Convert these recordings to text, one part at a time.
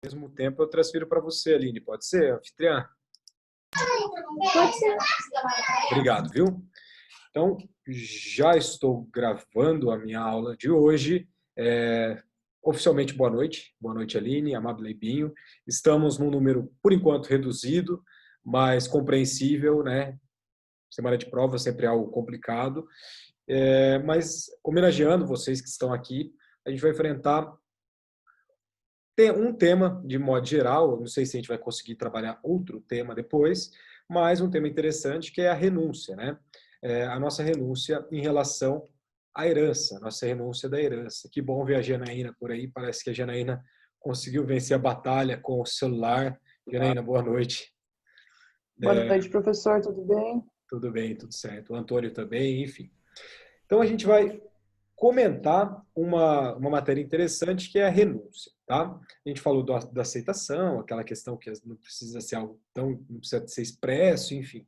Ao mesmo tempo, eu transfiro para você, Aline. Pode ser, anfitriã? Pode ser. Obrigado, viu? Então, já estou gravando a minha aula de hoje. Oficialmente, boa noite. Boa noite, Aline, Amado Leibinho. Estamos num número, por enquanto, reduzido, mas compreensível, né? Semana de prova sempre é algo complicado. Mas, homenageando vocês que estão aqui, a gente vai enfrentar um tema de modo geral. Não sei se a gente vai conseguir trabalhar outro tema depois, mas um tema interessante que é a renúncia, né? A nossa renúncia em relação à herança, a nossa renúncia da herança. Que bom ver a Janaína por aí, parece que a Janaína conseguiu vencer a batalha com o celular. Janaína, boa noite. Boa noite, professor, tudo bem? Tudo bem, tudo certo. O Antônio também, enfim. Então a gente vai comentar uma matéria interessante que é a renúncia, tá? A gente falou da aceitação, aquela questão que não precisa ser algo tão, não precisa ser expresso, enfim.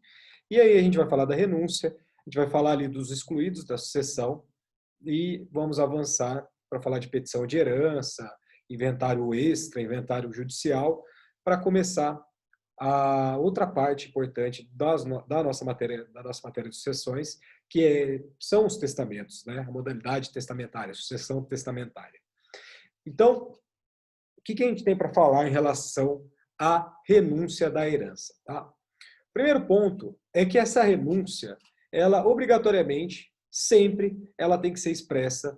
E aí a gente vai falar da renúncia, a gente vai falar ali dos excluídos da sucessão e vamos avançar para falar de petição de herança, inventário extra, inventário judicial, para começar a outra parte importante da nossa matéria de sucessões, são os testamentos, né? A modalidade testamentária, a sucessão testamentária. Então, o que a gente tem para falar em relação à renúncia da herança? Tá? O primeiro ponto é que essa renúncia, ela obrigatoriamente, sempre, ela tem que ser expressa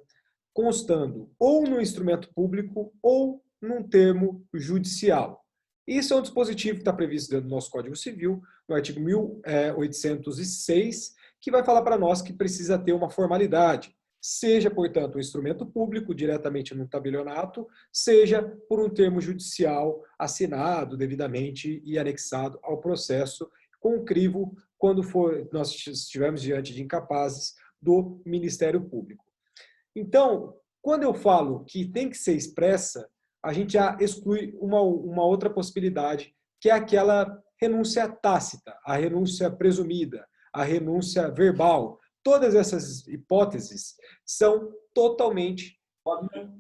constando ou no instrumento público ou num termo judicial. Isso é um dispositivo que está previsto dentro do nosso Código Civil, no artigo 1806, que vai falar para nós que precisa ter uma formalidade, seja, portanto, um instrumento público, diretamente no tabelionato, seja por um termo judicial assinado devidamente e anexado ao processo, com o crivo, quando nós estivermos diante de incapazes do Ministério Público. Então, quando eu falo que tem que ser expressa, a gente já exclui uma outra possibilidade, que é aquela renúncia tácita, a renúncia presumida, a renúncia verbal. Todas essas hipóteses são totalmente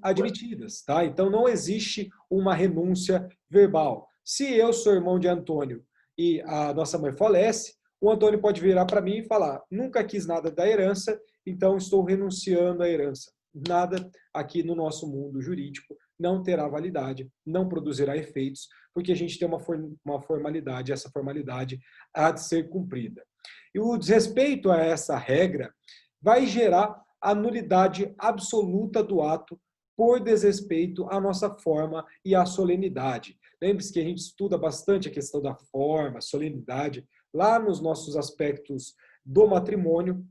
admitidas, tá? Então não existe uma renúncia verbal. Se eu sou irmão de Antônio e a nossa mãe falece, o Antônio pode virar para mim e falar: nunca quis nada da herança, então estou renunciando à herança. Nada aqui no nosso mundo jurídico não terá validade, não produzirá efeitos, porque a gente tem uma formalidade, essa formalidade há de ser cumprida. E o desrespeito a essa regra vai gerar a nulidade absoluta do ato por desrespeito à nossa forma e à solenidade. Lembre-se que a gente estuda bastante a questão da forma, solenidade, lá nos nossos aspectos do matrimônio.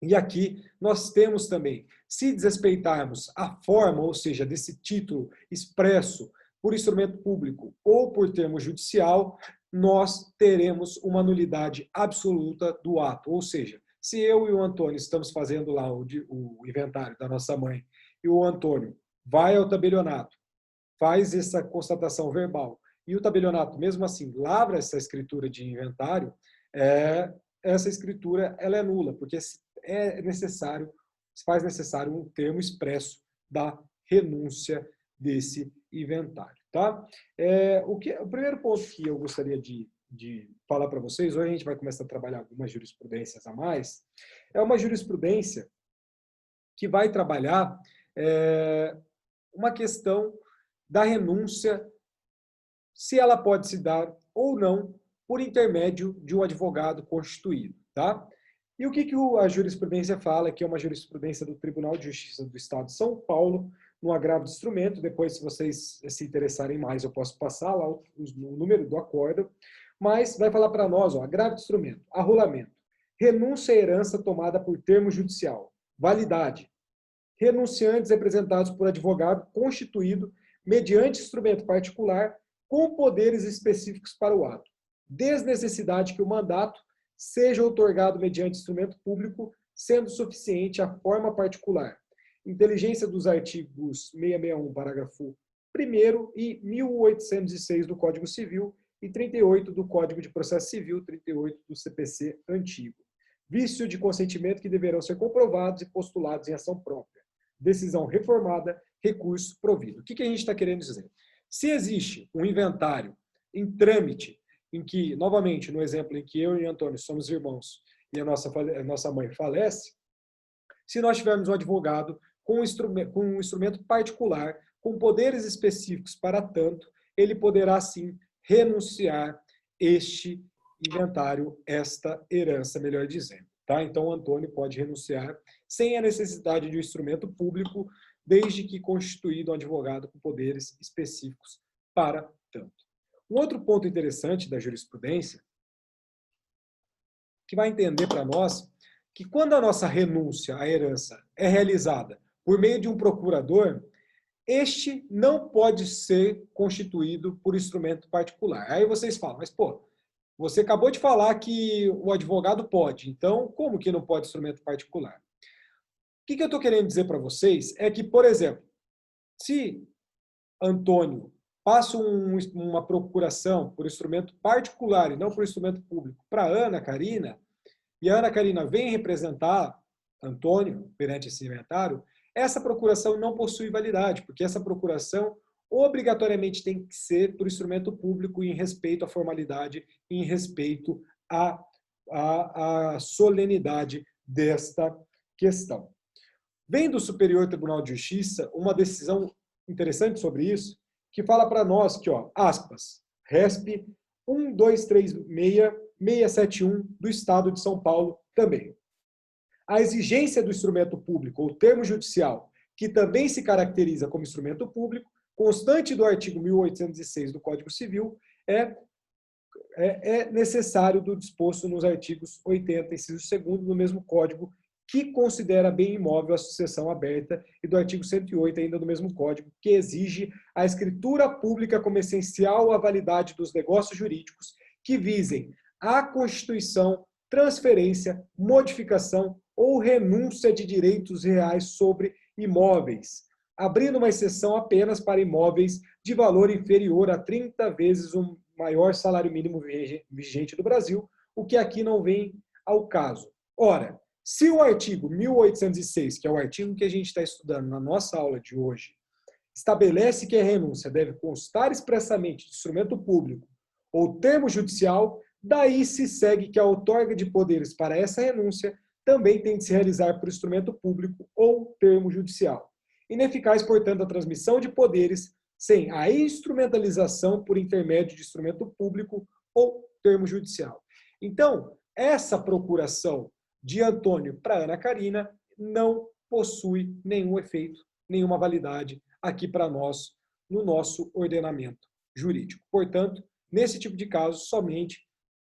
E aqui nós temos também, se desrespeitarmos a forma, ou seja, desse título expresso por instrumento público ou por termo judicial, nós teremos uma nulidade absoluta do ato. Ou seja, se eu e o Antônio estamos fazendo lá o inventário da nossa mãe e o Antônio vai ao tabelionato, faz essa constatação verbal e o tabelionato, mesmo assim, lavra essa escritura de inventário, essa escritura ela é nula, porque faz necessário um termo expresso da renúncia desse inventário. Tá? O primeiro ponto que eu gostaria de falar para vocês, hoje a gente vai começar a trabalhar algumas jurisprudências a mais, é uma jurisprudência que vai trabalhar uma questão da renúncia, se ela pode se dar ou não por intermédio de um advogado constituído. Tá? E o que a jurisprudência fala, que é uma jurisprudência do Tribunal de Justiça do Estado de São Paulo, no agravo de instrumento. Depois, se vocês se interessarem mais, eu posso passar lá o número do acordo, mas vai falar para nós, agravo de instrumento, arrolamento, renúncia à herança tomada por termo judicial, validade, renunciantes representados por advogado constituído mediante instrumento particular com poderes específicos para o ato, desnecessidade que o mandato seja outorgado mediante instrumento público, sendo suficiente a forma particular. Inteligência dos artigos 661, parágrafo 1º e 1806 do Código Civil e 38 do Código de Processo Civil, 38 do CPC antigo. Vício de consentimento que deverão ser comprovados e postulados em ação própria. Decisão reformada, recurso provido. O que a gente está querendo dizer? Se existe um inventário em trâmite, em que, novamente, no exemplo em que eu e Antônio somos irmãos e a nossa mãe falece, se nós tivermos um advogado com um instrumento particular, com poderes específicos para tanto, ele poderá, sim, renunciar este inventário, esta herança, melhor dizendo. Tá? Então, o Antônio pode renunciar sem a necessidade de um instrumento público, desde que constituído um advogado com poderes específicos para tanto. Um outro ponto interessante da jurisprudência, que vai entender para nós, que quando a nossa renúncia à herança é realizada por meio de um procurador, este não pode ser constituído por instrumento particular. Aí vocês falam, mas pô, você acabou de falar que o advogado pode, então como que não pode instrumento particular? O que eu estou querendo dizer para vocês é que, por exemplo, se Antônio passa uma procuração por instrumento particular e não por instrumento público para Ana Carina, e a Ana Carina vem representar Antônio perante esse inventário, essa procuração não possui validade, porque essa procuração obrigatoriamente tem que ser por instrumento público em respeito à formalidade, em respeito à solenidade desta questão. Vem do Superior Tribunal de Justiça uma decisão interessante sobre isso, que fala para nós que, ó, aspas, RESP 1236671 do Estado de São Paulo também. A exigência do instrumento público ou termo judicial, que também se caracteriza como instrumento público, constante do artigo 1806 do Código Civil, é necessário do disposto nos artigos 80, inciso 2º, do mesmo Código, que considera bem imóvel a sucessão aberta, e do artigo 108, ainda do mesmo Código, que exige a escritura pública como essencial à validade dos negócios jurídicos que visem a constituição, transferência, modificação ou renúncia de direitos reais sobre imóveis, abrindo uma exceção apenas para imóveis de valor inferior a 30 vezes o maior salário mínimo vigente do Brasil, o que aqui não vem ao caso. Ora, se o artigo 1806, que é o artigo que a gente está estudando na nossa aula de hoje, estabelece que a renúncia deve constar expressamente de instrumento público ou termo judicial, daí se segue que a outorga de poderes para essa renúncia também tem de se realizar por instrumento público ou termo judicial. Ineficaz, portanto, a transmissão de poderes sem a instrumentalização por intermédio de instrumento público ou termo judicial. Então, essa procuração de Antônio para Ana Carina não possui nenhum efeito, nenhuma validade aqui para nós, no nosso ordenamento jurídico. Portanto, nesse tipo de caso, somente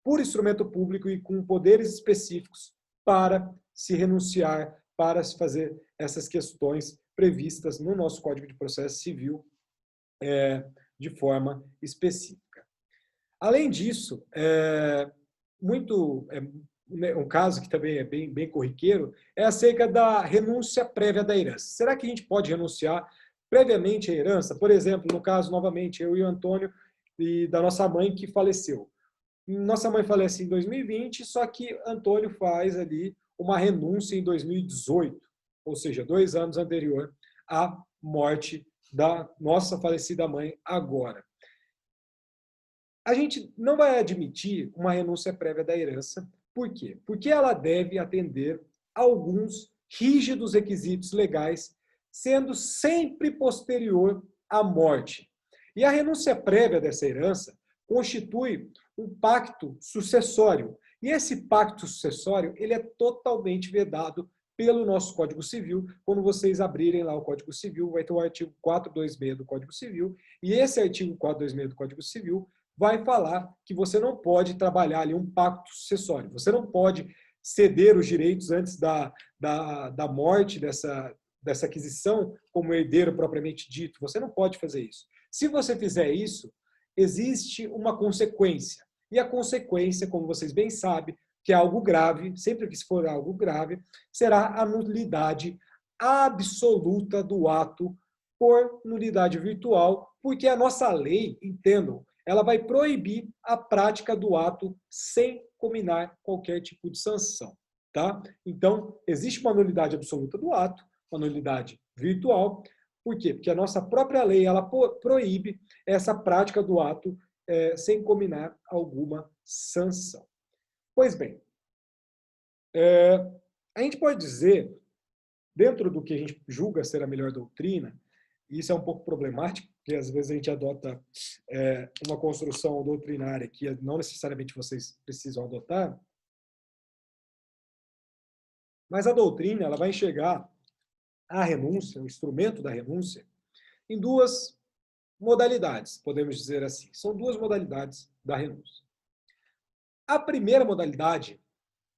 por instrumento público e com poderes específicos para se renunciar, para se fazer essas questões previstas no nosso Código de Processo Civil de forma específica. Além disso, um caso que também é bem corriqueiro, é acerca da renúncia prévia da herança. Será que a gente pode renunciar previamente à herança? Por exemplo, no caso, novamente, eu e o Antônio, e da nossa mãe que faleceu. Nossa mãe falece em 2020, só que Antônio faz ali uma renúncia em 2018, ou seja, 2 anos anterior à morte da nossa falecida mãe agora. A gente não vai admitir uma renúncia prévia da herança. Por quê? Porque ela deve atender a alguns rígidos requisitos legais, sendo sempre posterior à morte. E a renúncia prévia dessa herança constitui um pacto sucessório. E esse pacto sucessório, ele é totalmente vedado pelo nosso Código Civil. Quando vocês abrirem lá o Código Civil, vai ter o artigo 426 do Código Civil, e esse artigo 426 do Código Civil vai falar que você não pode trabalhar ali um pacto sucessório. Você não pode ceder os direitos antes da morte dessa aquisição como herdeiro propriamente dito. Você não pode fazer isso. Se você fizer isso, existe uma consequência. E a consequência, como vocês bem sabem, que é algo grave, sempre que for algo grave, será a nulidade absoluta do ato por nulidade virtual, porque a nossa lei, entendam, ela vai proibir a prática do ato sem combinar qualquer tipo de sanção. Tá? Então, existe uma nulidade absoluta do ato, uma nulidade virtual, Por quê? Porque a nossa própria lei ela proíbe essa prática do ato sem combinar alguma sanção. Pois bem, a gente pode dizer, dentro do que a gente julga ser a melhor doutrina, e isso é um pouco problemático, porque às vezes a gente adota uma construção doutrinária que não necessariamente vocês precisam adotar, mas a doutrina ela vai enxergar a renúncia, o instrumento da renúncia, em duas modalidades, podemos dizer assim. São duas modalidades da renúncia. A primeira modalidade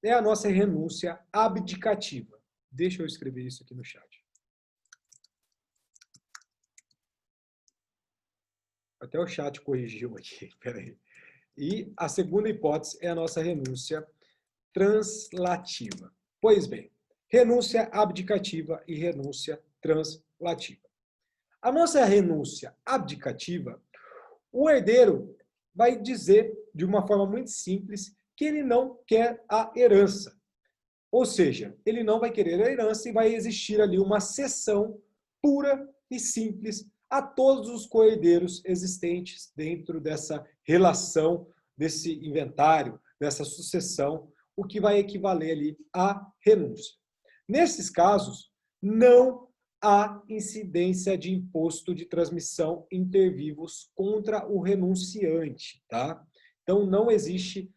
é a nossa renúncia abdicativa. Deixa eu escrever isso aqui no chat. Até o chat corrigiu aqui, peraí. E a segunda hipótese é a nossa renúncia translativa. Pois bem, renúncia abdicativa e renúncia translativa. A nossa renúncia abdicativa, o herdeiro vai dizer de uma forma muito simples que ele não quer a herança. Ou seja, ele não vai querer a herança e vai existir ali uma cessão pura e simples a todos os coherdeiros existentes dentro dessa relação, desse inventário, dessa sucessão, o que vai equivaler ali à renúncia. Nesses casos, não há incidência de imposto de transmissão inter vivos contra o renunciante, tá? Então, não existe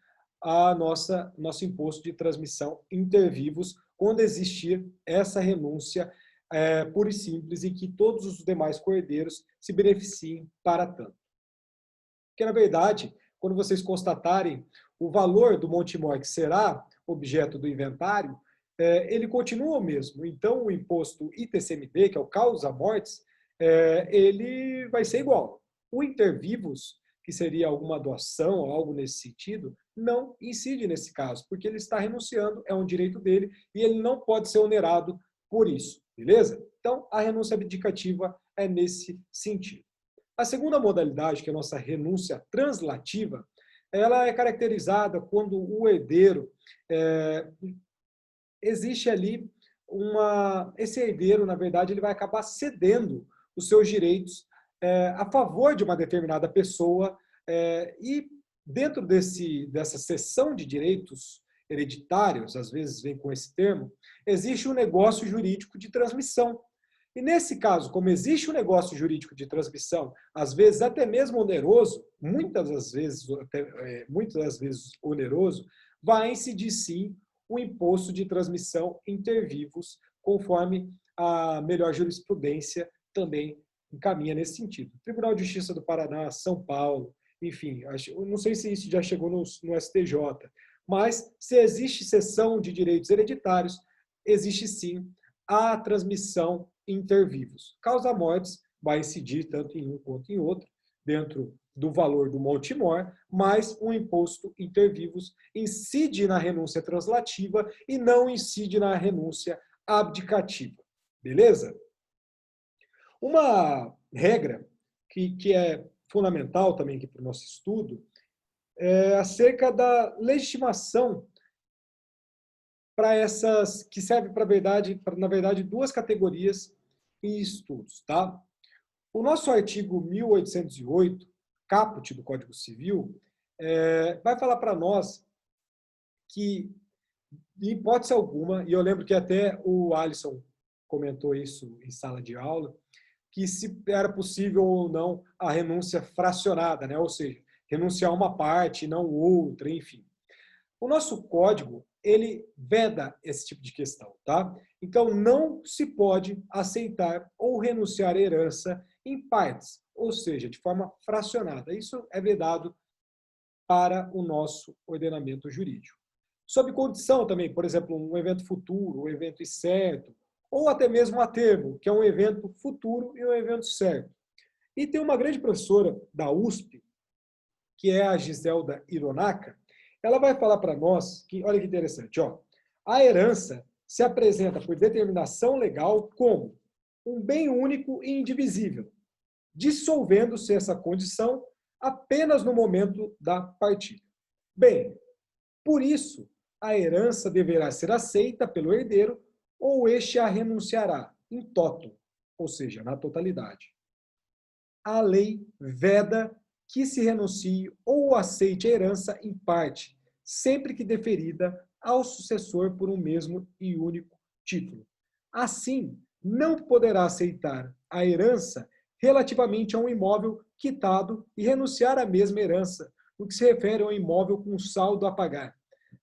nosso imposto de transmissão inter vivos quando existir essa renúncia pura e simples e que todos os demais coherdeiros se beneficiem para tanto. Porque, na verdade, quando vocês constatarem o valor do Montemor que será objeto do inventário, ele continua o mesmo. Então, o imposto ITCMD, que é o causa-mortes, ele vai ser igual. O intervivos, que seria alguma doação, algo nesse sentido, não incide nesse caso, porque ele está renunciando, é um direito dele, e ele não pode ser onerado por isso, beleza? Então, a renúncia abdicativa é nesse sentido. A segunda modalidade, que é a nossa renúncia translativa, ela é caracterizada quando o herdeiro existe ali esse herdeiro, na verdade, ele vai acabar cedendo os seus direitos a favor de uma determinada pessoa e dentro dessa cessão de direitos hereditários, às vezes vem com esse termo, existe um negócio jurídico de transmissão. E nesse caso, como existe um negócio jurídico de transmissão, às vezes até mesmo oneroso, muitas das vezes oneroso, vai incidir sim o imposto de transmissão inter vivos, conforme a melhor jurisprudência também encaminha nesse sentido. Tribunal de Justiça do Paraná, São Paulo, enfim, não sei se isso já chegou no STJ, mas se existe cessão de direitos hereditários, existe sim a transmissão inter vivos. Causa-mortes vai incidir tanto em um quanto em outro, dentro do valor do Montemor, mas o imposto inter vivos incide na renúncia translativa e não incide na renúncia abdicativa. Beleza? Uma regra que é fundamental também aqui para o nosso estudo é acerca da legitimação para essas, que serve para na verdade, duas categorias em estudos, tá? O nosso artigo 1808, caput do Código Civil, vai falar para nós que, em hipótese alguma, e eu lembro que até o Alisson comentou isso em sala de aula, que se era possível ou não a renúncia fracionada, né? Ou seja, renunciar a uma parte e não outra, enfim. O nosso código, ele veda esse tipo de questão, tá? Então, não se pode aceitar ou renunciar à herança em partes, ou seja, de forma fracionada. Isso é vedado para o nosso ordenamento jurídico. Sob condição também, por exemplo, um evento futuro, um evento incerto, ou até mesmo a termo, que é um evento futuro e um evento certo. E tem uma grande professora da USP, que é a Giselda Hironaka, ela vai falar para nós que, olha que interessante, ó, a herança se apresenta por determinação legal como um bem único e indivisível, dissolvendo-se essa condição apenas no momento da partilha. Bem, por isso, a herança deverá ser aceita pelo herdeiro ou este a renunciará, in toto, ou seja, na totalidade. A lei veda que se renuncie ou aceite a herança em parte, sempre que deferida ao sucessor por um mesmo e único título. Assim, não poderá aceitar a herança relativamente a um imóvel quitado e renunciar à mesma herança, no que se refere a um imóvel com saldo a pagar.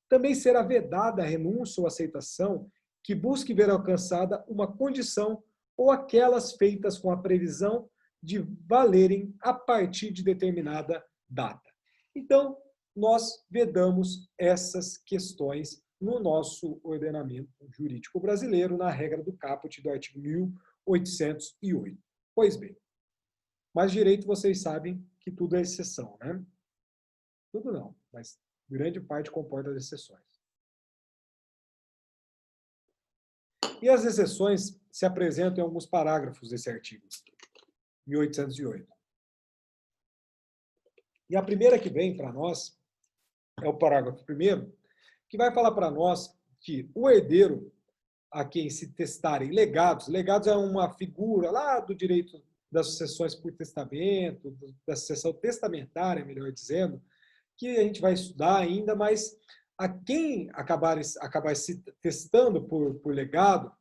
Também será vedada a renúncia ou aceitação que busque ver alcançada uma condição ou aquelas feitas com a previsão de valerem a partir de determinada data. Então, nós vedamos essas questões no nosso ordenamento jurídico brasileiro, na regra do caput do artigo 1808. Pois bem, mas direito vocês sabem que tudo é exceção, né? Tudo não, mas grande parte comporta as exceções. E as exceções se apresentam em alguns parágrafos desse artigo, 1808. E a primeira que vem para nós é o parágrafo 1º, que vai falar para nós que o herdeiro a quem se testarem legados, legados é uma figura lá do direito das sucessões por testamento, da sucessão testamentária, melhor dizendo, que a gente vai estudar ainda, mas a quem acabar se testando por legado,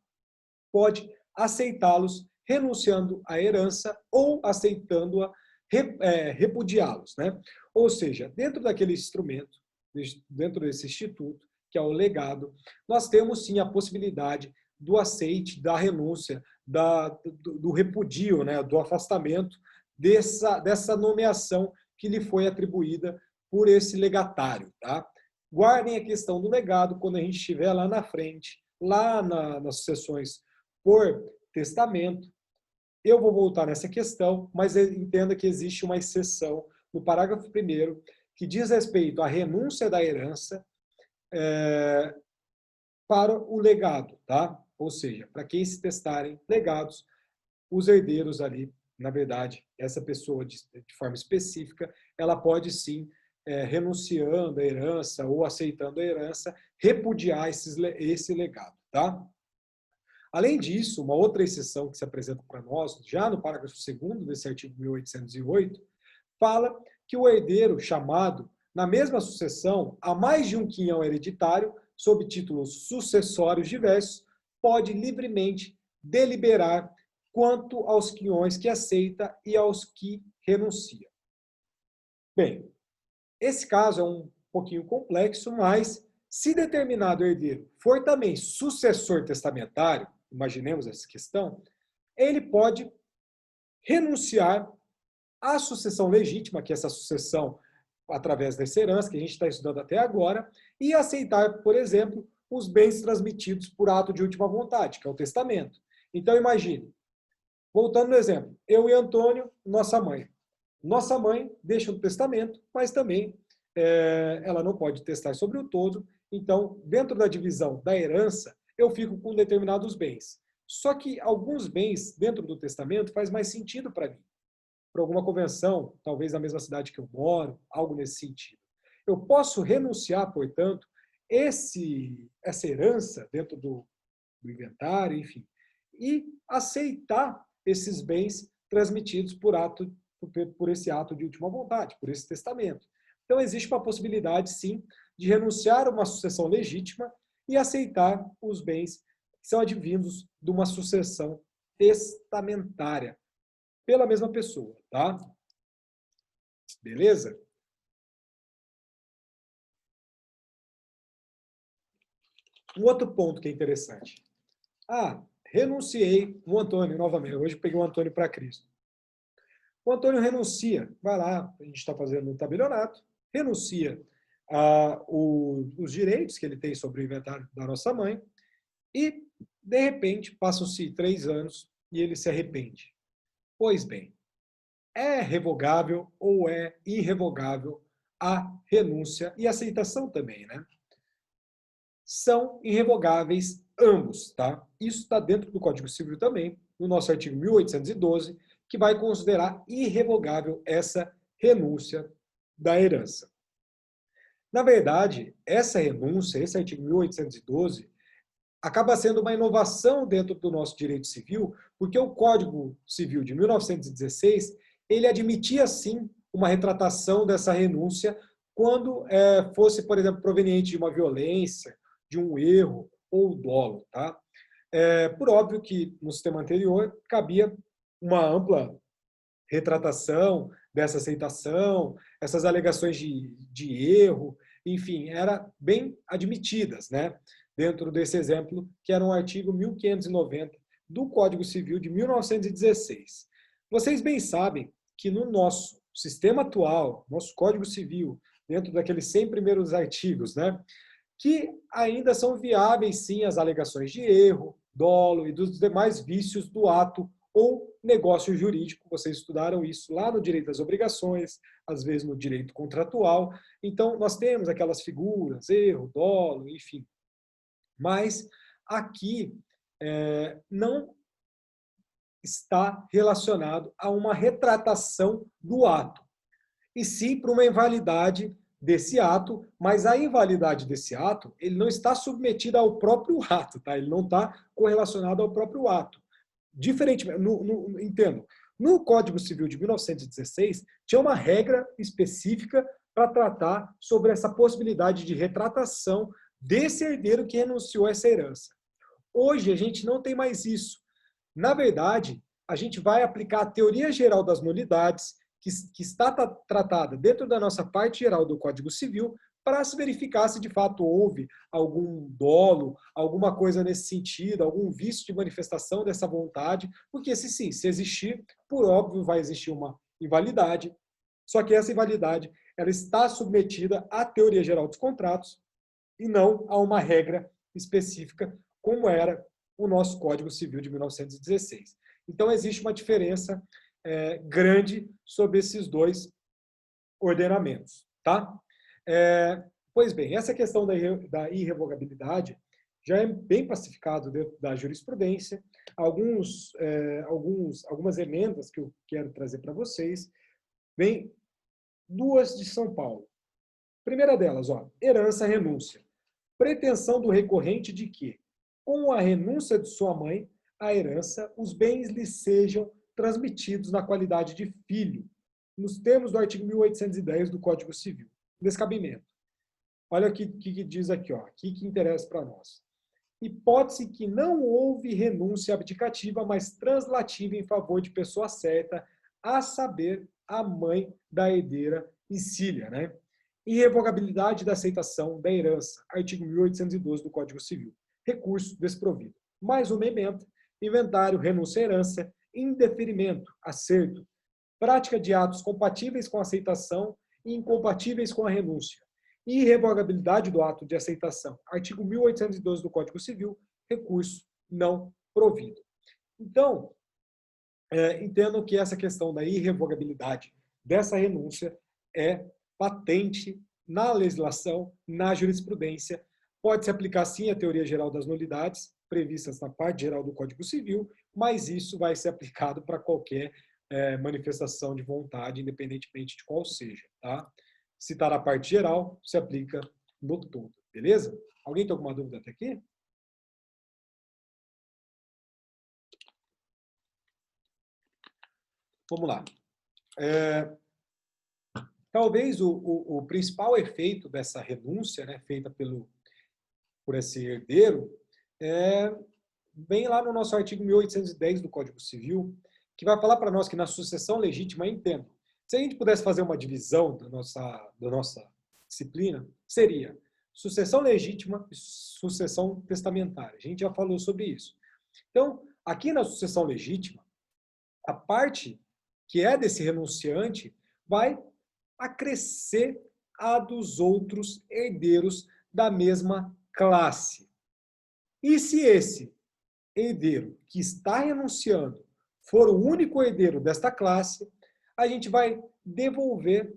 pode aceitá-los renunciando à herança ou aceitando-a repudiá-los, né? Ou seja, dentro daquele instrumento, dentro desse instituto, que é o legado, nós temos sim a possibilidade do aceite, da renúncia, do repudio, né? Do afastamento dessa nomeação que lhe foi atribuída por esse legatário, tá? Guardem a questão do legado quando a gente estiver lá na frente, lá nas sucessões por testamento. Eu vou voltar nessa questão, mas entenda que existe uma exceção no parágrafo 1º que diz respeito à renúncia da herança para o legado, tá? Ou seja, para quem se testarem legados, os herdeiros ali, na verdade, essa pessoa de forma específica, ela pode sim, renunciando à herança ou aceitando a herança, repudiar esse legado, tá? Além disso, uma outra exceção que se apresenta para nós, já no parágrafo 2º desse artigo 1808, fala que o herdeiro chamado, na mesma sucessão, a mais de um quinhão hereditário, sob títulos sucessórios diversos, pode livremente deliberar quanto aos quinhões que aceita e aos que renuncia. Bem, esse caso é um pouquinho complexo, mas se determinado herdeiro for também sucessor testamentário, imaginemos essa questão, ele pode renunciar à sucessão legítima, que é essa sucessão através dessa herança que a gente está estudando até agora, e aceitar, por exemplo, os bens transmitidos por ato de última vontade, que é o testamento. Então, imagine, voltando no exemplo, eu e Antônio, nossa mãe. Nossa mãe deixa um testamento, mas também ela não pode testar sobre o todo, então, dentro da divisão da herança, eu fico com determinados bens. Só que alguns bens dentro do testamento faz mais sentido para mim. Por alguma convenção, talvez na mesma cidade que eu moro, algo nesse sentido. Eu posso renunciar, portanto, essa herança dentro do inventário, enfim, e aceitar esses bens transmitidos por esse ato de última vontade, por esse testamento. Então, existe uma possibilidade, sim, de renunciar a uma sucessão legítima e aceitar os bens que são advindos de uma sucessão testamentária pela mesma pessoa, tá? Beleza? Um outro ponto que é interessante. Renunciei, o Antônio, novamente, hoje eu peguei o Antônio para Cristo. O Antônio renuncia, vai lá, a gente está fazendo um tabelionato, renuncia os direitos que ele tem sobre o inventário da nossa mãe e, de repente, passam-se 3 anos e ele se arrepende. Pois bem, é revogável ou é irrevogável a renúncia e a aceitação também, né? São irrevogáveis ambos, tá? Isso está dentro do Código Civil também, no nosso artigo 1812, que vai considerar irrevogável essa renúncia da herança. Na verdade, essa renúncia, esse artigo 1812, acaba sendo uma inovação dentro do nosso direito civil, porque o Código Civil de 1916, ele admitia, sim, uma retratação dessa renúncia quando fosse, por exemplo, proveniente de uma violência, de um erro ou dolo. Tá? Por óbvio que no sistema anterior cabia uma ampla retratação dessa aceitação, essas alegações de erro, enfim, eram bem admitidas, né? Dentro desse exemplo, que era um artigo 1590 do Código Civil de 1916. Vocês bem sabem que no nosso sistema atual, nosso Código Civil, dentro daqueles 100 primeiros artigos, né, que ainda são viáveis, sim, as alegações de erro, dolo e dos demais vícios do ato ou negócio jurídico. Vocês estudaram isso lá no direito das obrigações, às vezes no direito contratual. Então, nós temos aquelas figuras, erro, dolo, enfim. Mas aqui não está relacionado a uma retratação do ato, e sim para uma invalidade desse ato, mas a invalidade desse ato, ele não está submetida ao próprio ato, tá? Ele não está correlacionado ao próprio ato. Diferentemente, entendo, no Código Civil de 1916, tinha uma regra específica para tratar sobre essa possibilidade de retratação desse herdeiro que renunciou a essa herança. Hoje, a gente não tem mais isso. Na verdade, a gente vai aplicar a teoria geral das nulidades, que está tratada dentro da nossa parte geral do Código Civil, para se verificar se de fato houve algum dolo, alguma coisa nesse sentido, algum vício de manifestação dessa vontade, porque se existir, por óbvio, vai existir uma invalidade, só que essa invalidade ela está submetida à teoria geral dos contratos e não a uma regra específica, como era o nosso Código Civil de 1916. Então, existe uma diferença grande sobre esses dois ordenamentos. Tá? Pois bem, essa questão da irrevogabilidade já é bem pacificado dentro da jurisprudência. Algumas emendas que eu quero trazer para vocês, vem duas de São Paulo. Primeira delas, herança renúncia. Pretensão do recorrente de que, com a renúncia de sua mãe, a herança, os bens lhe sejam transmitidos na qualidade de filho, nos termos do artigo 1810 do Código Civil. Descabimento. Olha o que diz aqui, aqui que interessa para nós. Hipótese que não houve renúncia abdicativa, mas translativa em favor de pessoa certa, a saber, a mãe da herdeira Cília, né? Irrevogabilidade da aceitação da herança, artigo 1812 do Código Civil. Recurso desprovido. Mais uma emenda, inventário, renúncia à herança, indeferimento, acerto, prática de atos compatíveis com a aceitação e incompatíveis com a renúncia. Irrevogabilidade do ato de aceitação, artigo 1812 do Código Civil, recurso não provido. Então, entendam que essa questão da irrevogabilidade dessa renúncia é patente na legislação, na jurisprudência. Pode-se aplicar, sim, a teoria geral das nulidades, previstas na parte geral do Código Civil, mas isso vai ser aplicado para qualquer manifestação de vontade, independentemente de qual seja. Tá? Se está na parte geral, se aplica no todo. Beleza? Alguém tem alguma dúvida até aqui? Vamos lá. Talvez o principal efeito dessa renúncia, né, feita por esse herdeiro, vem lá no nosso artigo 1810 do Código Civil, que vai falar para nós que na sucessão legítima, entendo, se a gente pudesse fazer uma divisão da nossa disciplina, seria sucessão legítima e sucessão testamentária. A gente já falou sobre isso. Então, aqui na sucessão legítima, a parte que é desse renunciante vai acrescer a dos outros herdeiros da mesma classe. E se esse herdeiro que está renunciando for o único herdeiro desta classe, a gente vai devolver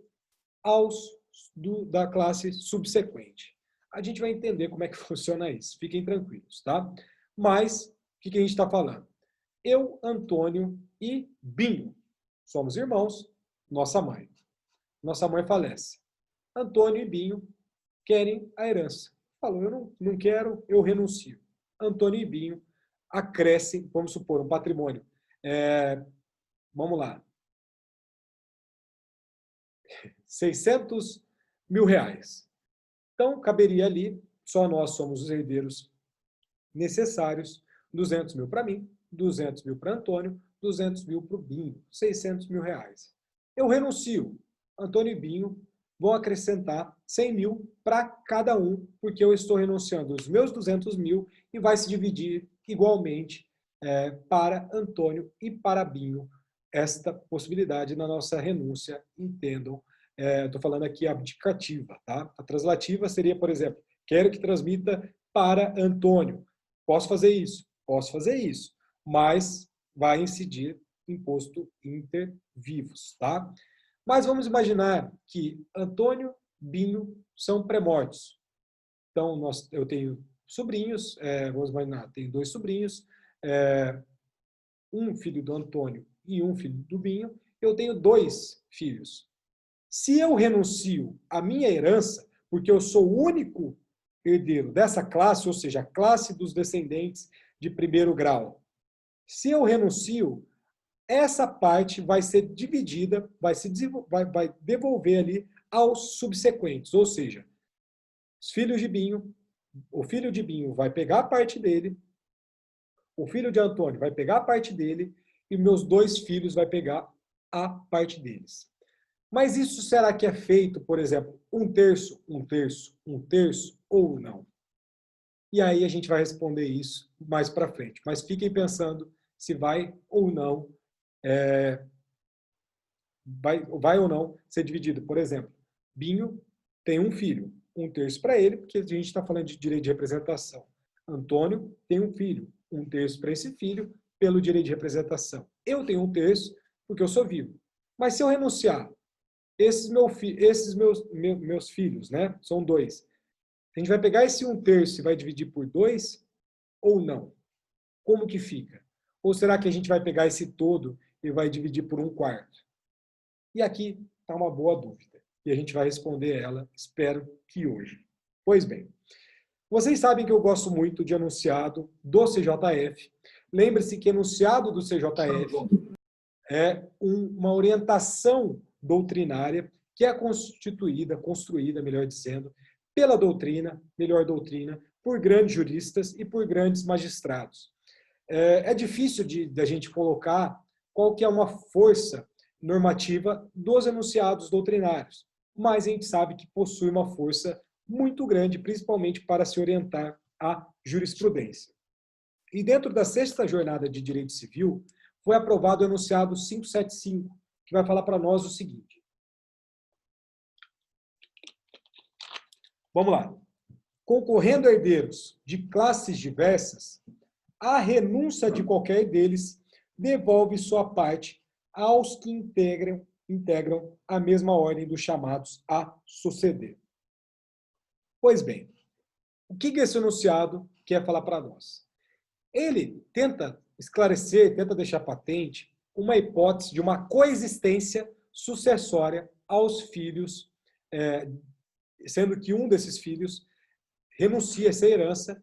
da classe subsequente. A gente vai entender como é que funciona isso. Fiquem tranquilos, tá? Mas, o que a gente está falando? Eu, Antônio e Binho somos irmãos, nossa mãe. Nossa mãe falece. Antônio e Binho querem a herança. Falou, eu não quero, eu renuncio. Antônio e Binho acrescem, vamos supor, um patrimônio. Vamos lá. 600 mil reais. Então, caberia ali, só nós somos os herdeiros necessários, 200 mil para mim, 200 mil para Antônio, 200 mil para o Binho, 600 mil reais. Eu renuncio. Antônio e Binho vão acrescentar 100 mil para cada um, porque eu estou renunciando os meus 200 mil e vai se dividir igualmente para Antônio e para Binho esta possibilidade na nossa renúncia, entendam. Estou falando aqui abdicativa, tá? A translativa seria, por exemplo, quero que transmita para Antônio. Posso fazer isso? Posso fazer isso, mas vai incidir imposto inter vivos, tá? Mas vamos imaginar que Antônio, Binho são pré-mortos. Então, eu tenho sobrinhos, vamos imaginar, tenho 2 sobrinhos, um filho do Antônio e um filho do Binho, eu tenho 2 filhos. Se eu renuncio à minha herança, porque eu sou o único herdeiro dessa classe, ou seja, a classe dos descendentes de primeiro grau, se eu renuncio, essa parte vai ser dividida, vai devolver ali aos subsequentes, ou seja, os filhos de Binho, o filho de Binho vai pegar a parte dele, o filho de Antônio vai pegar a parte dele e meus 2 filhos vai pegar a parte deles. Mas isso será que é feito, por exemplo, 1/3, 1/3, 1/3 ou não? E aí a gente vai responder isso mais para frente. Mas fiquem pensando se vai ou não, vai ou não ser dividido. Por exemplo, Binho tem um filho, 1/3 para ele, porque a gente está falando de direito de representação. Antônio tem um filho, 1/3 para esse filho, pelo direito de representação. Eu tenho 1/3 porque eu sou vivo. Mas se eu renunciar, esses meus filhos, né? São 2. A gente vai pegar esse 1/3 e vai dividir por 2 ou não? Como que fica? Ou será que a gente vai pegar esse todo e vai dividir por 1/4? E aqui está uma boa dúvida. E a gente vai responder ela, espero que hoje. Pois bem, vocês sabem que eu gosto muito de enunciado do CJF. Lembre-se que enunciado do CJF é uma orientação doutrinária que é construída, melhor dizendo, pela doutrina, melhor doutrina, por grandes juristas e por grandes magistrados. É difícil da gente colocar qual que é uma força normativa dos enunciados doutrinários, mas a gente sabe que possui uma força muito grande, principalmente para se orientar à jurisprudência. E dentro da 6ª Jornada de Direito Civil, foi aprovado o enunciado 575, que vai falar para nós o seguinte. Vamos lá. Concorrendo herdeiros de classes diversas, a renúncia de qualquer deles devolve sua parte aos que integram a mesma ordem dos chamados a suceder. Pois bem, o que esse enunciado quer falar para nós? Ele tenta esclarecer, tenta deixar patente uma hipótese de uma coexistência sucessória aos filhos, sendo que um desses filhos renuncia essa herança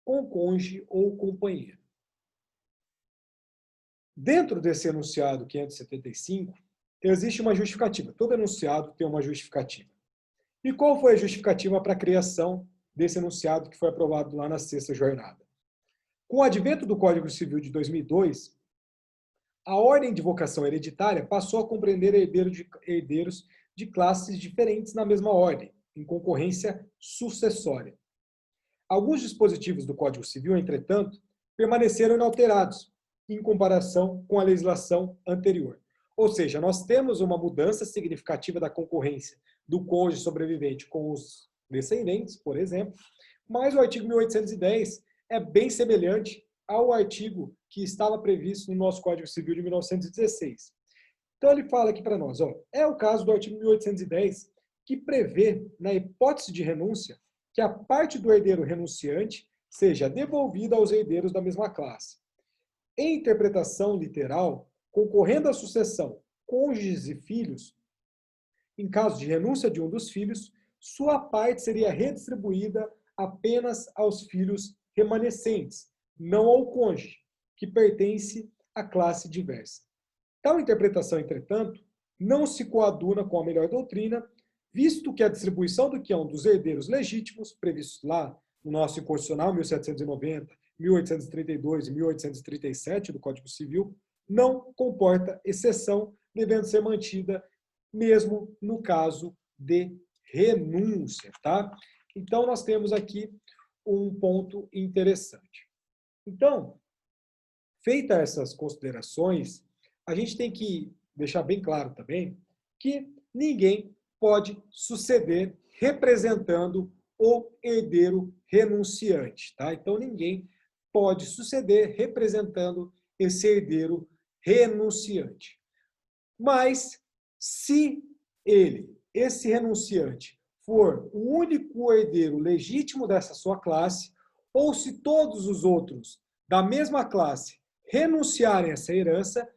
com cônjuge ou companheiro. Dentro desse enunciado 575, existe uma justificativa. Todo enunciado tem uma justificativa. E qual foi a justificativa para a criação desse enunciado que foi aprovado lá na 6ª Jornada? Com o advento do Código Civil de 2002, a ordem de vocação hereditária passou a compreender herdeiros de classes diferentes na mesma ordem, em concorrência sucessória. Alguns dispositivos do Código Civil, entretanto, permaneceram inalterados, em comparação com a legislação anterior. Ou seja, nós temos uma mudança significativa da concorrência do cônjuge sobrevivente com os descendentes, por exemplo, mas o artigo 1810 é bem semelhante ao artigo que estava previsto no nosso Código Civil de 1916. Então ele fala aqui para nós, é o caso do artigo 1810 que prevê, na hipótese de renúncia, que a parte do herdeiro renunciante seja devolvida aos herdeiros da mesma classe. Em interpretação literal, concorrendo à sucessão cônjuges e filhos, em caso de renúncia de um dos filhos, sua parte seria redistribuída apenas aos filhos remanescentes, não ao cônjuge, que pertence à classe diversa. Tal interpretação, entretanto, não se coaduna com a melhor doutrina, visto que a distribuição do quão dos herdeiros legítimos, previstos lá no nosso Constitucional 1790, 1832 e 1837 do Código Civil, não comporta exceção, devendo ser mantida mesmo no caso de renúncia, tá? Então, nós temos aqui um ponto interessante. Então, feitas essas considerações, a gente tem que deixar bem claro também que ninguém pode suceder representando o herdeiro renunciante, tá? Então, ninguém pode suceder representando esse herdeiro renunciante. Mas, se esse renunciante, for o único herdeiro legítimo dessa sua classe, ou se todos os outros da mesma classe renunciarem a essa herança,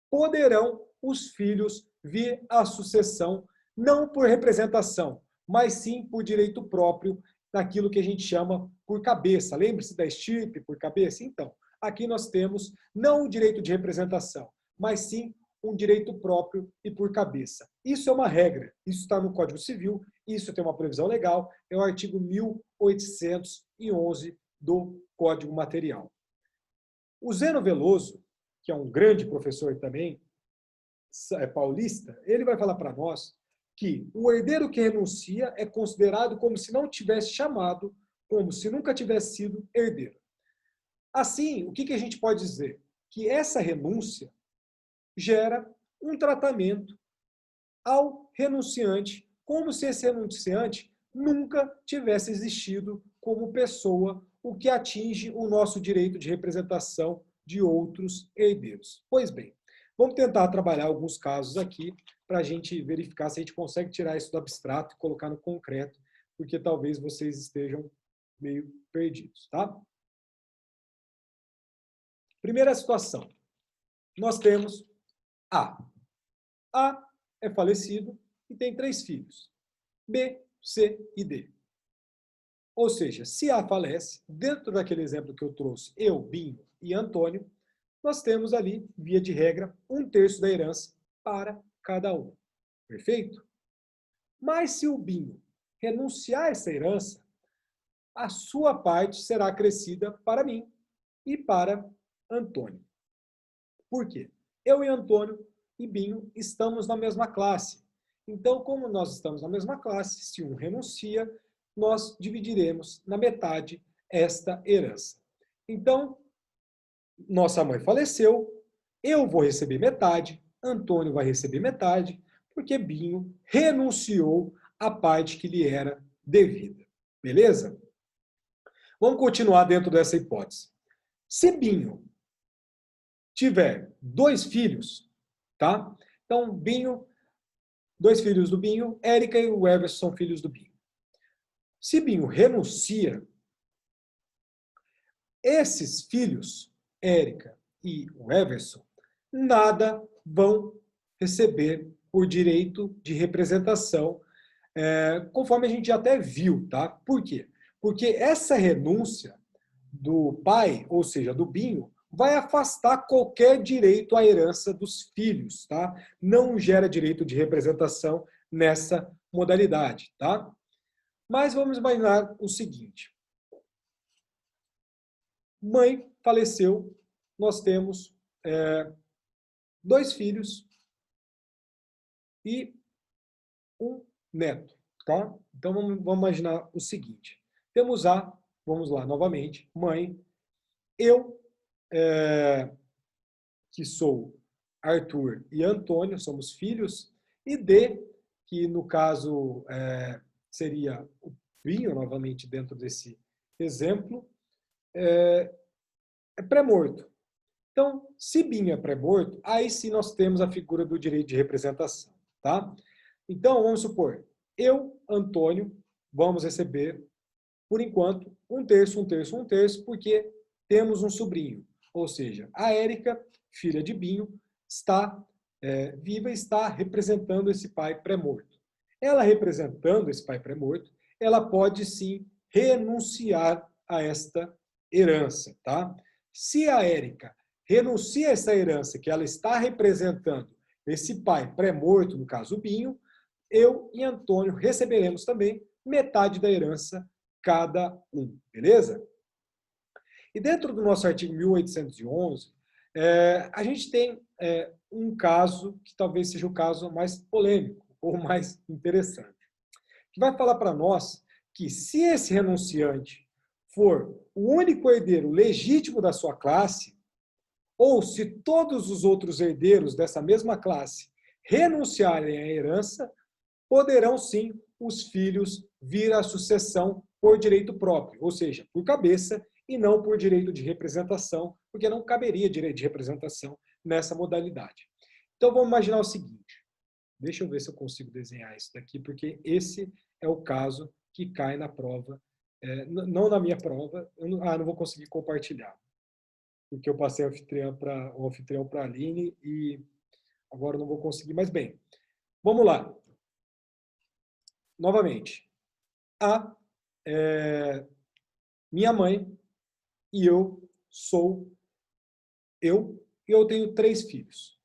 poderão os filhos vir à sucessão, não por representação, mas sim por direito próprio, naquilo que a gente chama por cabeça. Lembre-se da estirpe por cabeça? Então, aqui nós temos não o direito de representação, mas sim um direito próprio e por cabeça. Isso é uma regra, isso está no Código Civil, isso tem uma previsão legal, é o artigo 1811 do Código Material. O Zeno Veloso, que é um grande professor também, paulista, ele vai falar para nós que o herdeiro que renuncia é considerado como se não tivesse chamado, como se nunca tivesse sido herdeiro. Assim, o que a gente pode dizer? Que essa renúncia gera um tratamento ao renunciante, como se esse renunciante nunca tivesse existido como pessoa, o que atinge o nosso direito de representação de outros herdeiros. Pois bem, vamos tentar trabalhar alguns casos aqui para a gente verificar se a gente consegue tirar isso do abstrato e colocar no concreto, porque talvez vocês estejam meio perdidos, tá? Primeira situação. Nós temos A. A é falecido e tem 3 filhos. B, C e D. Ou seja, se A falece, dentro daquele exemplo que eu trouxe, eu, Binho e Antônio, nós temos ali, via de regra, 1/3 da herança para cada um. Perfeito? Mas se o Binho renunciar a essa herança, a sua parte será acrescida para mim e para Antônio. Por quê? Eu e Antônio e Binho estamos na mesma classe. Então, como nós estamos na mesma classe, se um renuncia, nós dividiremos na metade esta herança. Então, nossa mãe faleceu, eu vou receber metade, Antônio vai receber metade, porque Binho renunciou à parte que lhe era devida. Beleza? Vamos continuar dentro dessa hipótese. Se Binho tiver 2 filhos, tá? Então, Binho, 2 filhos do Binho, Érica e o Everson são filhos do Binho. Se Binho renuncia, esses filhos, Érica e o Everson, nada vão receber por direito de representação, conforme a gente até viu, tá? Por quê? Porque essa renúncia do pai, ou seja, do Binho, vai afastar qualquer direito à herança dos filhos, tá? Não gera direito de representação nessa modalidade, tá? Mas vamos imaginar o seguinte. Mãe faleceu, nós temos 2 filhos e um neto, tá? Então vamos imaginar o seguinte. Temos A, vamos lá novamente, mãe, eu, que sou Arthur e Antônio, somos filhos, e D, que no caso seria o Binho, novamente dentro desse exemplo, é pré-morto. Então, se Binho é pré-morto, aí sim nós temos a figura do direito de representação, tá? Então, vamos supor, eu, Antônio, vamos receber, por enquanto, 1/3, 1/3, 1/3, porque temos um sobrinho. Ou seja, a Érica, filha de Binho, está viva e está representando esse pai pré-morto. Ela representando esse pai pré-morto, ela pode sim renunciar a esta herança, tá? Se a Érica renuncia a essa herança que ela está representando esse pai pré-morto, no caso o Binho, eu e Antônio receberemos também metade da herança cada um, beleza? E dentro do nosso artigo 1811, a gente tem um caso que talvez seja o caso mais polêmico ou mais interessante, que vai falar para nós que se esse renunciante for o único herdeiro legítimo da sua classe, ou se todos os outros herdeiros dessa mesma classe renunciarem à herança, poderão sim os filhos vir à sucessão por direito próprio, ou seja, por cabeça e não por direito de representação, porque não caberia direito de representação nessa modalidade. Então vamos imaginar o seguinte, deixa eu ver se eu consigo desenhar isso daqui, porque esse é o caso que cai na prova, não na minha prova, não vou conseguir compartilhar, porque eu passei o anfitrião para a Aline e agora eu não vou conseguir, mas bem, vamos lá. Novamente, minha mãe e eu tenho 3 filhos.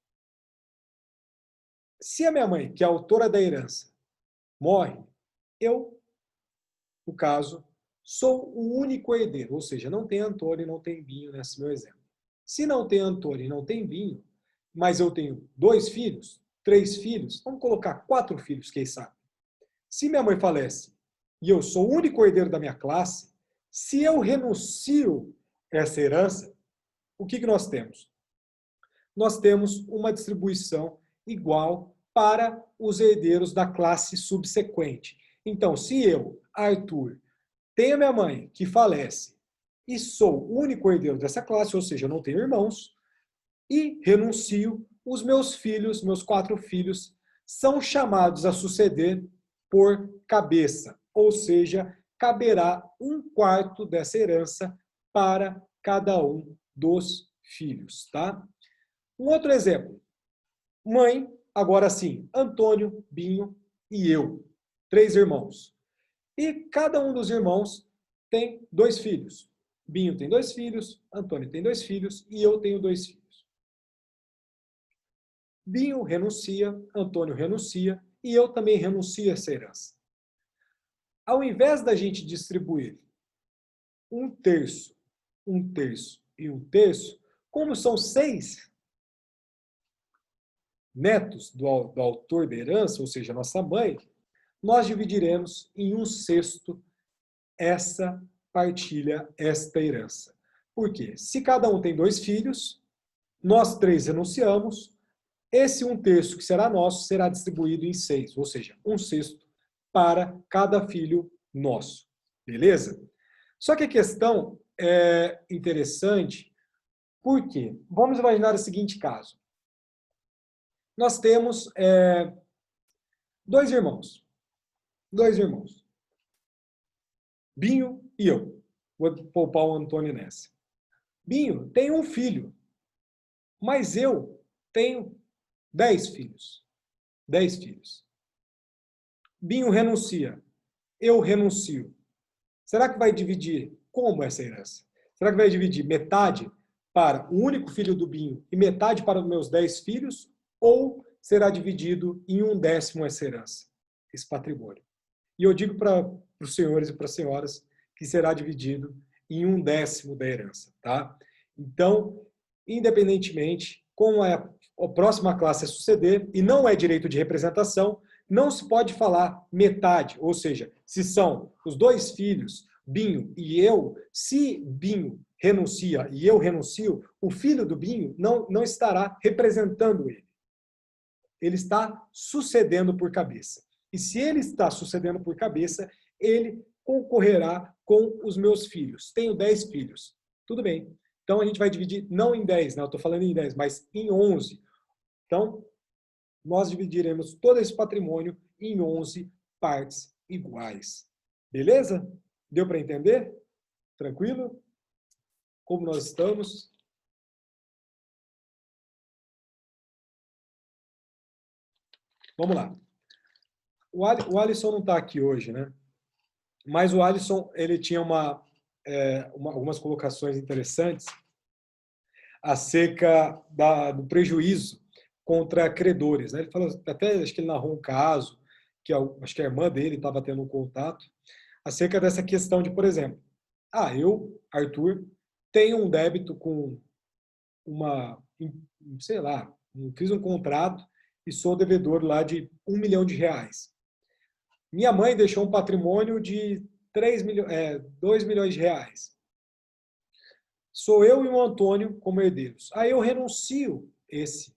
Se a minha mãe, que é a autora da herança, morre, eu, no caso, sou o único herdeiro, ou seja, não tem Antônio e não tem Binho nesse meu exemplo. Se não tem Antônio e não tem Binho, mas eu tenho 2 filhos, 3 filhos, vamos colocar 4 filhos, quem sabe. Se minha mãe falece e eu sou o único herdeiro da minha classe, se eu renuncio essa herança, o que nós temos? Nós temos uma distribuição igual para os herdeiros da classe subsequente. Então, se eu, Arthur, tenho minha mãe que falece e sou o único herdeiro dessa classe, ou seja, eu não tenho irmãos, e renuncio, os meus filhos, meus 4 filhos, são chamados a suceder por cabeça, ou seja, caberá 1/4 dessa herança para cada um dos filhos, tá? Um outro exemplo. Mãe, agora sim, Antônio, Binho e eu, 3 irmãos. E cada um dos irmãos tem 2 filhos. Binho tem 2 filhos, Antônio tem 2 filhos e eu tenho 2 filhos. Binho renuncia, Antônio renuncia e eu também renuncio a essa herança. Ao invés da gente distribuir 1/3, 1/3 e 1/3, como são 6 netos do autor da herança, ou seja, nossa mãe, nós dividiremos em 1/6 essa partilha, esta herança. Por quê? Se cada um tem 2 filhos, nós 3 renunciamos, esse 1/3 que será nosso será distribuído em 6, ou seja, 1/6 para cada filho nosso. Beleza? Só que a questão é interessante, porque vamos imaginar o seguinte caso. Nós temos 2 irmãos. 2 irmãos. Binho e eu. Vou poupar o Antônio nessa. Binho tem 1 filho, mas eu tenho 10 filhos. 10 filhos. Binho renuncia. Eu renuncio. Será que vai dividir como essa herança? Será que vai dividir metade para o único filho do Binho e metade para os meus 10 filhos? Ou será dividido em 1/10 essa herança, esse patrimônio? E eu digo para os senhores e para as senhoras que será dividido em 1/10 da herança, tá? Então, independentemente, como a próxima classe a suceder, e não é direito de representação, não se pode falar metade, ou seja, se são os 2 filhos, Binho e eu, se Binho renuncia e eu renuncio, o filho do Binho não estará representando ele. Ele está sucedendo por cabeça. E se ele está sucedendo por cabeça, ele concorrerá com os meus filhos. Tenho 10 filhos. Tudo bem. Então, a gente vai dividir, não em 10, eu estou falando em 10, mas em 11. Então, nós dividiremos todo esse patrimônio em 11 partes iguais. Beleza? Deu para entender? Tranquilo? Como nós estamos? Vamos lá. O Alisson não está aqui hoje, né? Mas o Alisson, ele tinha uma algumas colocações interessantes acerca do prejuízo contra credores, né? Ele falou, até acho que ele narrou um caso, que acho que a irmã dele estava tendo um contato, acerca dessa questão de, por exemplo, eu, Arthur, tenho um débito com sei lá, fiz um contrato e sou devedor lá de R$ 1 milhão. Minha mãe deixou um patrimônio de 2 milhões de reais. Sou eu e o Antônio como herdeiros. Aí eu renuncio esse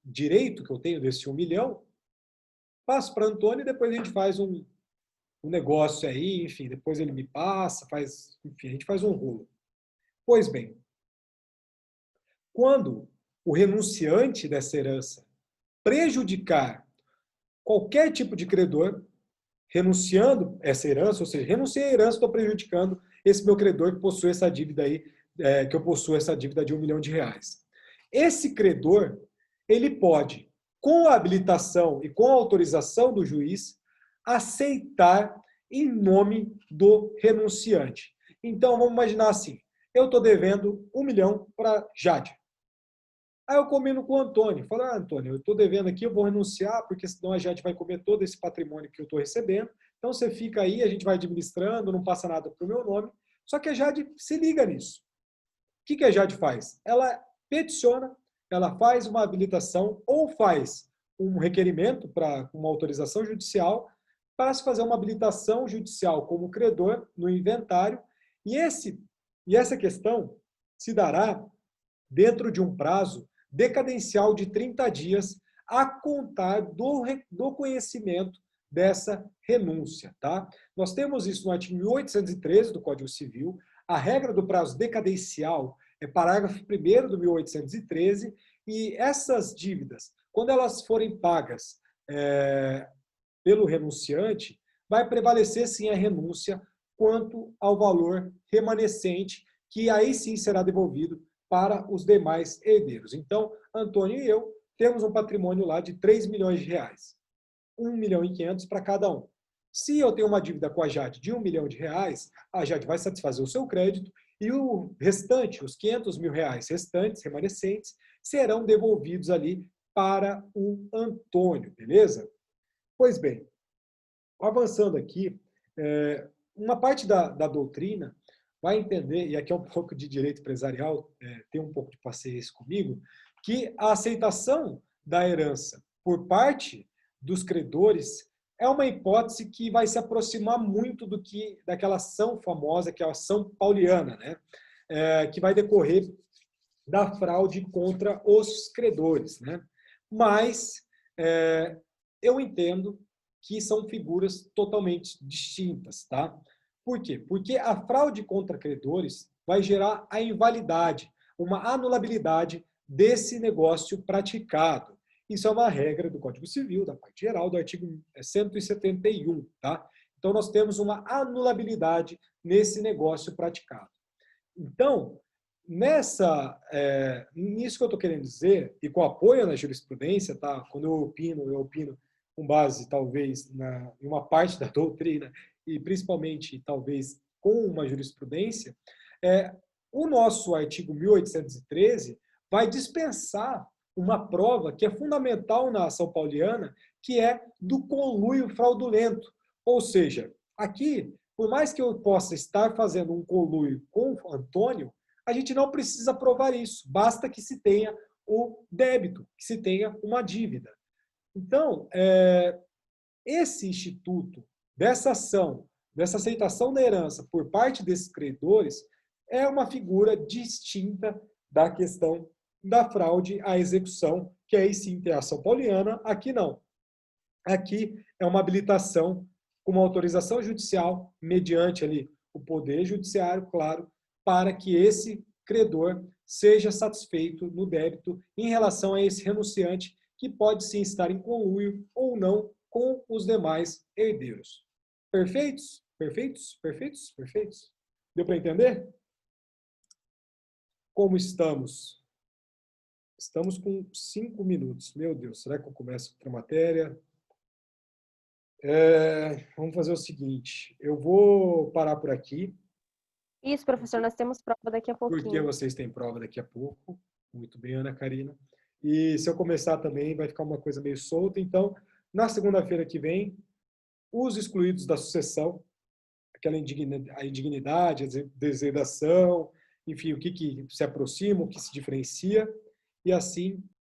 direito que eu tenho desse 1 milhão, passo para Antônio e depois a gente faz um negócio aí, enfim, depois ele me passa, enfim, a gente faz um rolo. Pois bem, quando o renunciante dessa herança prejudicar qualquer tipo de credor, renunciando essa herança, ou seja, renunciei à herança, estou prejudicando esse meu credor que possui essa dívida aí, que eu possuo essa dívida de R$ 1 milhão. Esse credor, ele pode, com a habilitação e com a autorização do juiz, aceitar em nome do renunciante. Então, vamos imaginar assim, eu estou devendo 1 milhão para Jade. Aí eu combino com o Antônio, falo, Antônio, eu estou devendo aqui, eu vou renunciar, porque senão a Jade vai comer todo esse patrimônio que eu estou recebendo, então você fica aí, a gente vai administrando, não passa nada para o meu nome, só que a Jade se liga nisso. O que a Jade faz? Ela peticiona, ela faz uma habilitação ou faz um requerimento para uma autorização judicial para se fazer uma habilitação judicial como credor no inventário, e essa questão se dará dentro de um prazo decadencial de 30 dias a contar do conhecimento dessa renúncia. Tá? Nós temos isso no artigo 1813 do Código Civil. A regra do prazo decadencial é parágrafo 1º do 1813, e essas dívidas, quando elas forem pagas pelo renunciante, vai prevalecer sim a renúncia quanto ao valor remanescente, que aí sim será devolvido para os demais herdeiros. Então, Antônio e eu temos um patrimônio lá de R$ 3 milhões, 1,5 milhão para cada um. Se eu tenho uma dívida com a Jade de R$ 1 milhão, a Jade vai satisfazer o seu crédito e o restante, os R$ 500 mil restantes, remanescentes, serão devolvidos ali para o Antônio, beleza? Pois bem, avançando aqui, uma parte da doutrina vai entender, e aqui é um pouco de direito empresarial, tem um pouco de paciência comigo, que a aceitação da herança por parte dos credores é uma hipótese que vai se aproximar muito daquela ação famosa, que é a ação pauliana, né? Que vai decorrer da fraude contra os credores, né? Mas eu entendo que são figuras totalmente distintas, tá? Por quê? Porque a fraude contra credores vai gerar a invalidade, uma anulabilidade desse negócio praticado. Isso é uma regra do Código Civil, da parte geral, do artigo 171, tá? Então, nós temos uma anulabilidade nesse negócio praticado. Então, nisso que eu estou querendo dizer, e com apoio na jurisprudência, tá? Quando eu opino com base, talvez, em uma parte da doutrina, e principalmente, talvez, com uma jurisprudência, o nosso artigo 1813 vai dispensar uma prova que é fundamental na ação pauliana, que é do conluio fraudulento. Ou seja, aqui, por mais que eu possa estar fazendo um conluio com o Antônio, a gente não precisa provar isso, basta que se tenha o débito, que se tenha uma dívida. Então, esse instituto dessa ação, dessa aceitação da herança por parte desses credores, é uma figura distinta da questão da fraude à execução, que aí sim tem a ação pauliana, aqui não. Aqui é uma habilitação com uma autorização judicial, mediante ali o poder judiciário, claro, para que esse credor seja satisfeito no débito em relação a esse renunciante, que pode sim estar em conluio ou não com os demais herdeiros. Perfeitos? Perfeitos? Perfeitos? Perfeitos? Deu para entender? Como estamos? Estamos com 5 minutos. Meu Deus, será que eu começo outra matéria? Vamos fazer o seguinte, eu vou parar por aqui, Isso, professor, nós temos prova daqui a porque pouquinho. vocês têm prova daqui a pouco. Muito bem, Ana Karina. E se eu começar também, vai ficar uma coisa meio solta. Então, na segunda-feira que vem, os excluídos da sucessão, aquela a indignidade, a desedação, enfim, o que se aproxima, o que se diferencia, e assim